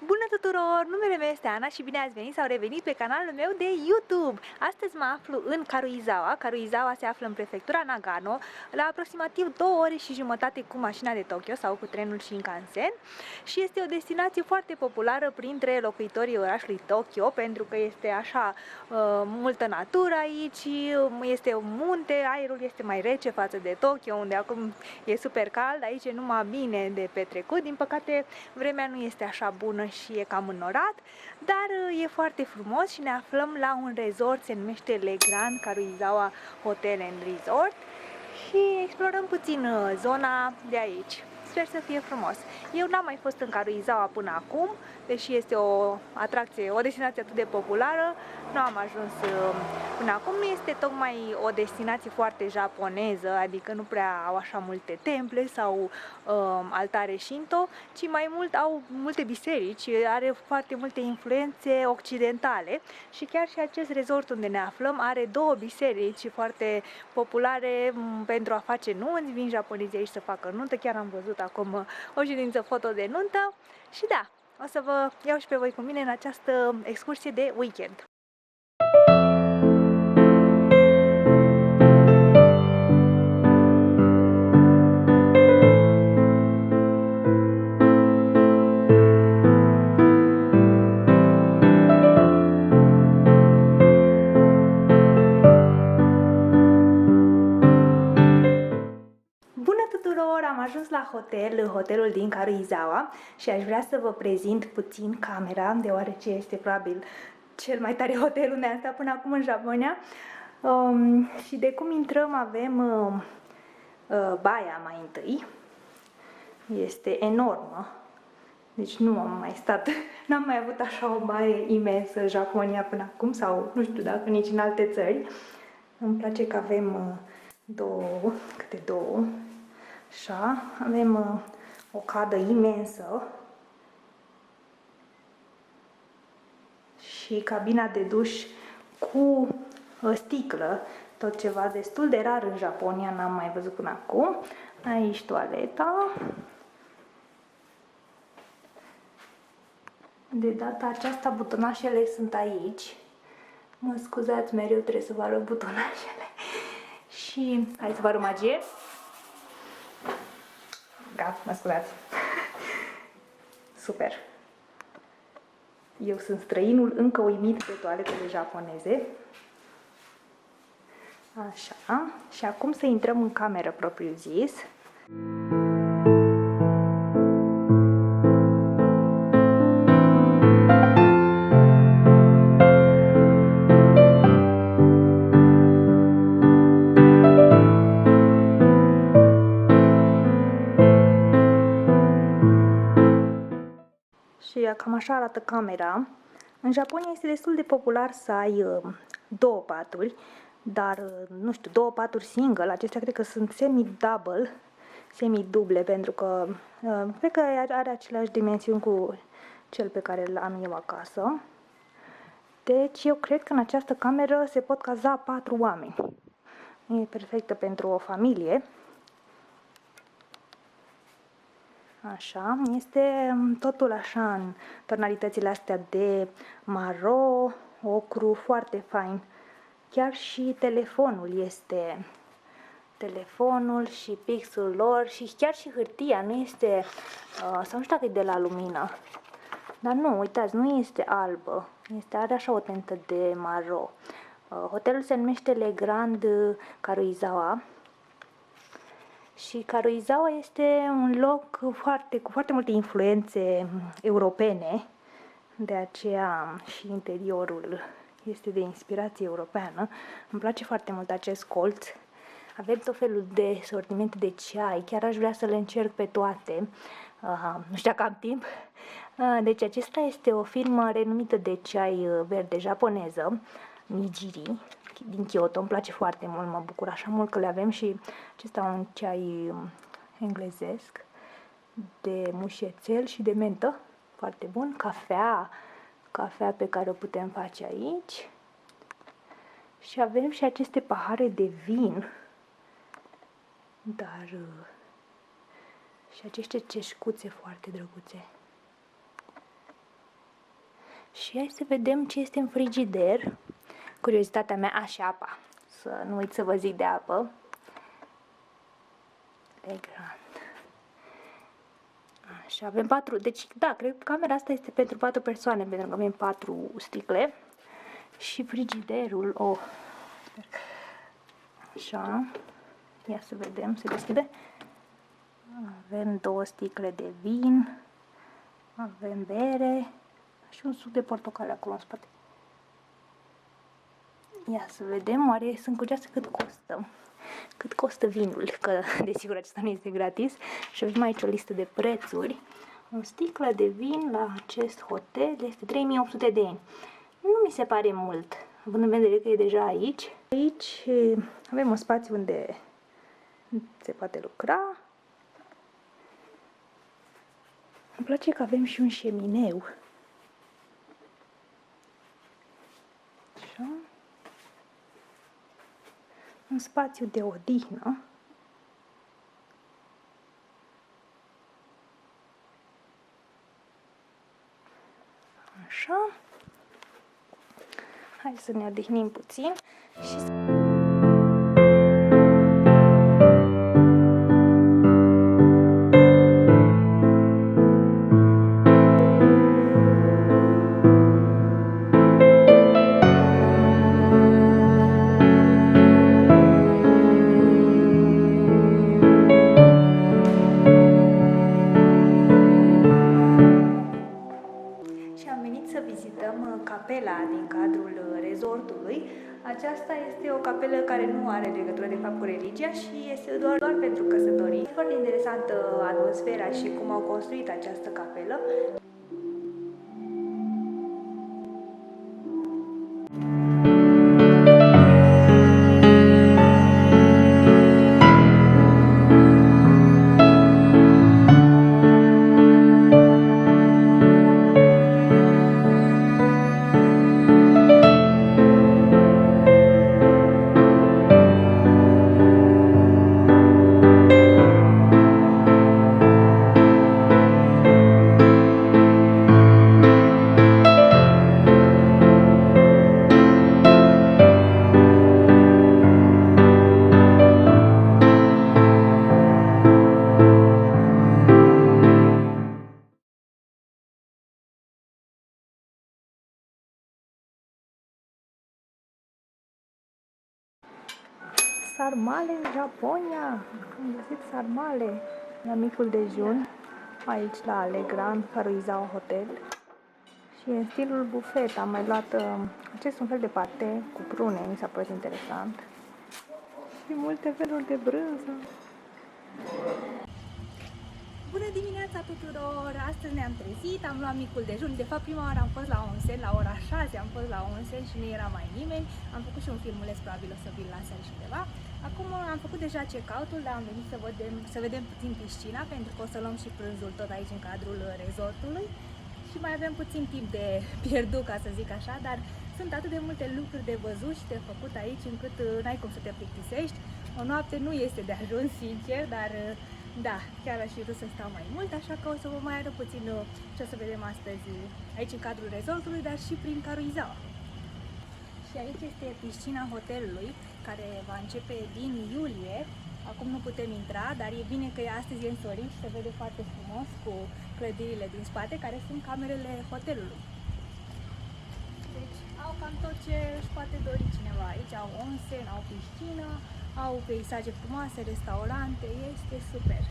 Bună tuturor! Numele meu este Ana și bine ați venit sau revenit pe canalul meu de YouTube! Astăzi mă aflu în Karuizawa. Karuizawa se află în prefectura Nagano, la aproximativ 2 ore și jumătate cu mașina de Tokyo sau cu trenul Shinkansen și este o destinație foarte populară printre locuitorii orașului Tokyo pentru că este așa multă natură aici, este un munte, aerul este mai rece față de Tokyo unde acum e super cald, aici e numai bine de petrecut. Din păcate vremea nu este așa bună și e cam înnorat, dar e foarte frumos și ne aflăm la un resort, se numește Le Grand Karuizawa Hotel and Resort și explorăm puțin zona de aici. Sper să fie frumos. Eu n-am mai fost în Karuizawa până acum, deși este o atracție, o destinație atât de populară, nu am ajuns până acum. Nu este tocmai o destinație foarte japoneză, adică nu prea au așa multe temple sau altare Shinto, ci mai mult au multe biserici, are foarte multe influențe occidentale și chiar și acest resort unde ne aflăm are 2 biserici foarte populare pentru a face nunți. Vin japonezii aici să facă nuntă, chiar am văzut acum o ședință foto de nuntă și da, o să vă iau și pe voi cu mine în această excursie de weekend. Am ajuns la hotelul din Karuizawa și aș vrea să vă prezint puțin camera, deoarece este probabil cel mai tare hotel unde am stat până acum în Japonia. Și de cum intrăm avem baia mai întâi, este enormă, deci nu am mai stat, n-am mai avut așa o baie imensă în Japonia până acum sau nu știu dacă nici în alte țări. Îmi place că avem câte două. Așa, avem o cadă imensă și cabina de duș cu sticlă, tot ceva destul de rar în Japonia, n-am mai văzut până acum. Aici toaleta. De data aceasta butonașele sunt aici. Mă scuzați, mereu trebuie să vă arăt butonașele. Și hai să vă arăt magie. Da, mă scuzați. Super. Eu sunt străinul încă uimit de toaletele japoneze. Așa. Și acum să intrăm în cameră propriu zis. Și cam așa arată camera. În Japonia este destul de popular să ai 2 paturi, dar nu știu, 2 paturi single. Acestea cred că sunt semi-double, semi-duble, pentru că cred că are aceleași dimensiuni cu cel pe care îl am eu acasă. Deci eu cred că în această cameră se pot caza 4 oameni. E perfectă pentru o familie. Așa, este totul așa în tonalitățile astea de maro, ocru, foarte fain. Chiar și telefonul și pixul lor și chiar și hârtia nu este, sau nu știu dacă e de la lumină, dar nu, uitați, nu este albă, are așa o tentă de maro. Hotelul se numește Le Grand Karuizawa. Și Karuizawa este un loc cu foarte multe influențe europene, de aceea și interiorul este de inspirație europeană. Îmi place foarte mult acest colț. Avem tot felul de sortimente de ceai, chiar aș vrea să le încerc pe toate. Nu știu dacă am timp. Deci acesta este o firmă renumită de ceai verde japoneză, Nijiri, din Kyoto. Îmi place foarte mult, mă bucur așa mult că le avem și acesta un ceai englezesc de mușețel și de mentă, foarte bun. Cafea pe care o putem face aici. Și avem și aceste pahare de vin, dar și aceste ceșcuțe foarte drăguțe. Și hai să vedem ce este în frigider. Curiozitatea mea, și apa. Să nu uit să vă zic de apă. Legrand. Așa, avem 4, deci da, cred că camera asta este pentru 4 persoane, pentru că avem 4 sticle. Și frigiderul, sper. Așa, ia să vedem, se deschide. Avem 2 sticle de vin, avem bere și un suc de portocale acolo în spate. Ia să vedem, oare sunt curioasă cât costă. Cât costă vinul, că desigur acesta nu este gratis. Și avem aici o listă de prețuri. O sticlă de vin la acest hotel este 3800 de yeni. Nu mi se pare mult, având în vedere că e deja aici. Aici avem un spațiu unde se poate lucra. Îmi place că avem și un șemineu. Așa. Un spațiu de odihnă. Așa. Hai să ne odihnim puțin și capela din cadrul resortului. Aceasta este o capelă care nu are legătură de fapt cu religia și este doar pentru căsătorii. Foarte interesantă atmosfera și cum au construit această capelă. Sarmale în Japonia! Am găsit sarmale la micul dejun, aici la Legrand, Karuizawa Hotel. Și în stilul bufet am mai luat acest un fel de pate cu prune, mi s-a părut interesant. Și multe feluri de brânză. Bună dimineața tuturor! Astăzi ne-am trezit, am luat micul dejun. De fapt, prima oară am fost la Onsen, la ora 6 am fost la Onsen și nu era mai nimeni. Am făcut și un filmuleț, probabil o să vi-l lansez și undeva. Acum am făcut deja check-out-ul, dar am venit să vedem puțin piscina, pentru că o să luăm și prânzul tot aici în cadrul resortului. Și mai avem puțin timp de pierdut, ca să zic așa, dar sunt atât de multe lucruri de văzut și de făcut aici, încât n-ai cum să te plictisești. O noapte nu este de ajuns, sincer, dar da, chiar aș fi vrut să stau mai mult, așa că o să vă mai arăt puțin ce o să vedem astăzi aici în cadrul resortului, dar și prin Karuizawa. Și aici este piscina hotelului, care va începe din iulie. Acum nu putem intra, dar e bine că astăzi e însorit și se vede foarte frumos cu clădirile din spate, care sunt camerele hotelului. Deci au cam tot ce își poate dori cineva aici. Au onsen, au piscină, au peisaje frumoase, restaurante, este super!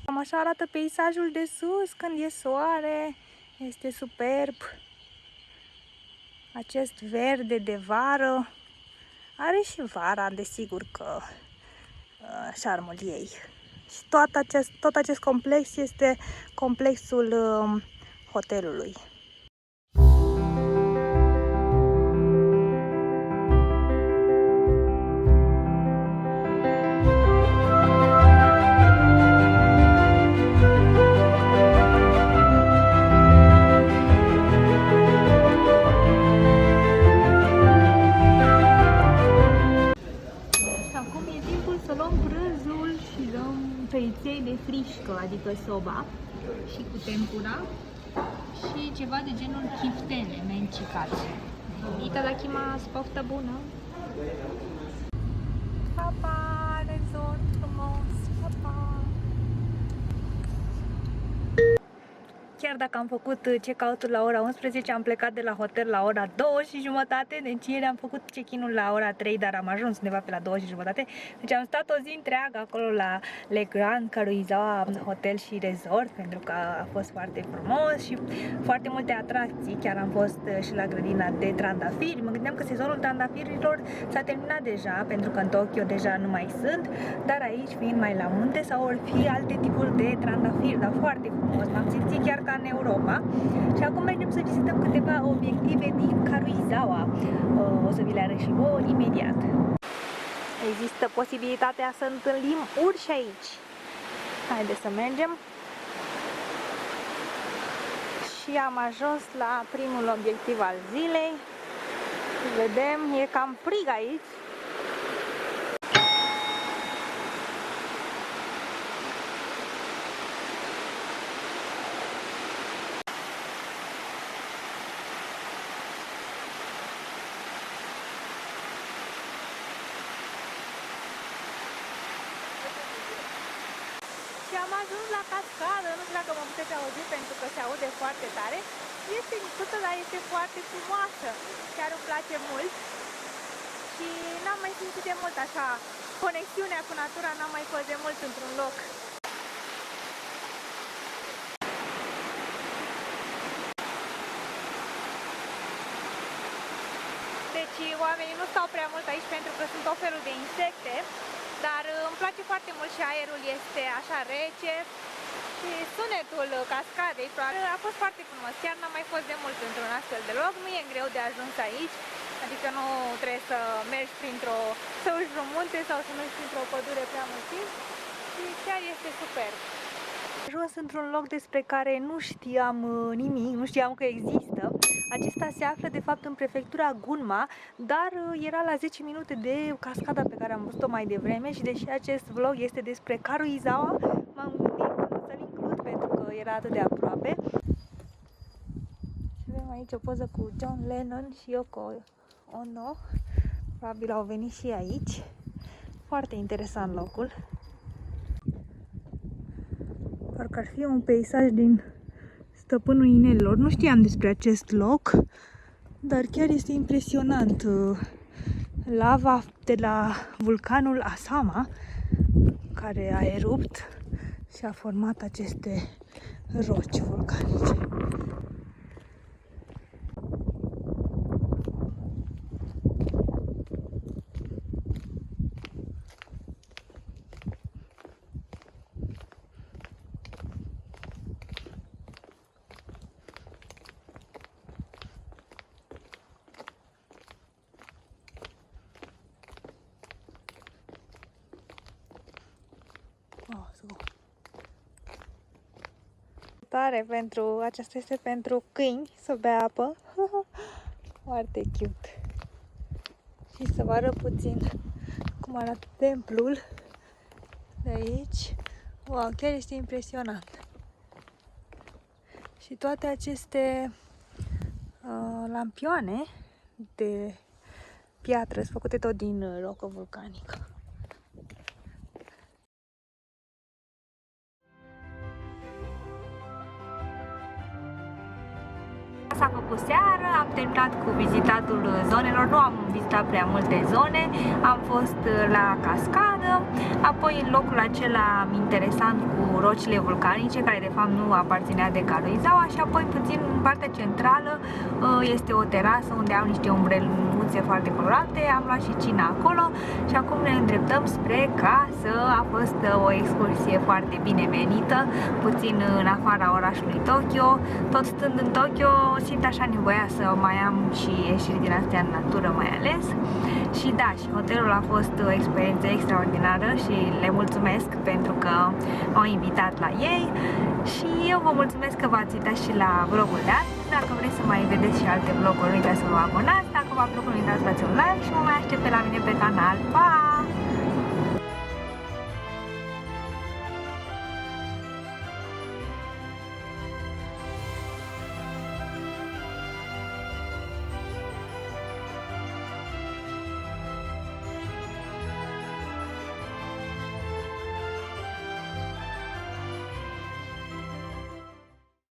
Cam așa arată peisajul de sus când e soare, este superb. Acest verde de vară, are și vara, desigur că șarmul ei. Și tot acest complex este complexul hotelului. mănâncă soba și cu tempura și ceva de genul chiftene mencicate. Itadakimasu, poftă bună! Papa, resort frumos! Papa! Chiar dacă am făcut check-out-ul la ora 11, am plecat de la hotel la ora 2:30, deci ieri am făcut check-in-ul la ora 3, dar am ajuns undeva pe la 2:30. Deci am stat o zi întreagă acolo la Le Grand Karuizawa Hotel și Resort, pentru că a fost foarte frumos și foarte multe atracții. Chiar am fost și la grădina de trandafiri. Mă gândeam că sezonul trandafirilor s-a terminat deja, pentru că în Tokyo deja nu mai sunt, dar aici, fiind mai la munte, sau or fi alte tipuri de trandafiri, dar foarte frumos. M-am simțit chiar ca în Europa. Și acum mergem să vizităm câteva obiective din Karuizawa. O să vi le arăt și vouă imediat. Există posibilitatea să întâlnim urși aici. Haideți să mergem. Și am ajuns la primul obiectiv al zilei. Vedem, e cam frig aici. Și am ajuns la cascadă, nu știu dacă mă puteți auzi pentru că se aude foarte tare. Este micuță, dar este foarte frumoasă. Chiar îmi place mult. Și n-am mai simțit de mult așa conexiunea cu natura, n-am mai fost de mult într-un loc. Deci oamenii nu stau prea mult aici pentru că sunt tot felul de insecte. Dar îmi place foarte mult și aerul este așa rece și sunetul cascadei a fost foarte frumos. Chiar n-am mai fost de mult într-un astfel de loc, nu e greu de ajuns aici, adică nu trebuie să mergi să urci vreun munte sau să mergi printr-o pădure prea mult timp și chiar este super. Am ajuns într-un loc despre care nu știam nimic, nu știam că există. Acesta se află de fapt în prefectura Gunma, dar era la 10 minute de cascada pe care am văzut-o mai devreme și deși acest vlog este despre Karuizawa, m-am gândit să-l includ pentru că era atât de aproape. Și avem aici o poză cu John Lennon și Yoko Ono, probabil au venit și aici. Foarte interesant locul. Parcă ar fi un peisaj din Stăpânul Inelilor. Nu știam despre acest loc, dar chiar este impresionant. Lava de la vulcanul Asama, care a erupt și a format aceste roci vulcanice. Tare pentru, aceasta este pentru câini, să bea apă. Foarte cute. Și să vă arăt puțin cum arată templul de aici. Wow, chiar este impresionant. Și toate aceste lampioane de piatră sunt făcute tot din rocă vulcanică. S-a făcut seară, am terminat cu vizitatul zonelor, nu am vizitat prea multe zone, am fost la cascadă, apoi în locul acela interesant cu rocile vulcanice, care de fapt nu aparținea de Karuizawa, și apoi puțin în partea centrală este o terasă unde au niște umbreluțe foarte colorate, am luat și cina acolo și acum ne îndreptăm spre casă. A fost o excursie foarte binevenită, puțin în afara orașului Tokyo. Tot stând în Tokyo, simt așa nevoia să mai am și ieșiri din astea în natură mai ales. Și da, și hotelul a fost o experiență extraordinară și le mulțumesc pentru că m-au invitat la ei. Și eu vă mulțumesc că v-ați uitat și la vlogul de azi. Dacă vreți să mai vedeți și alte vloguri, nu uitați să vă abonați. Dacă v-a plăcut, nu uitați să dați un like și mă mai aștept pe la mine pe canal. Pa!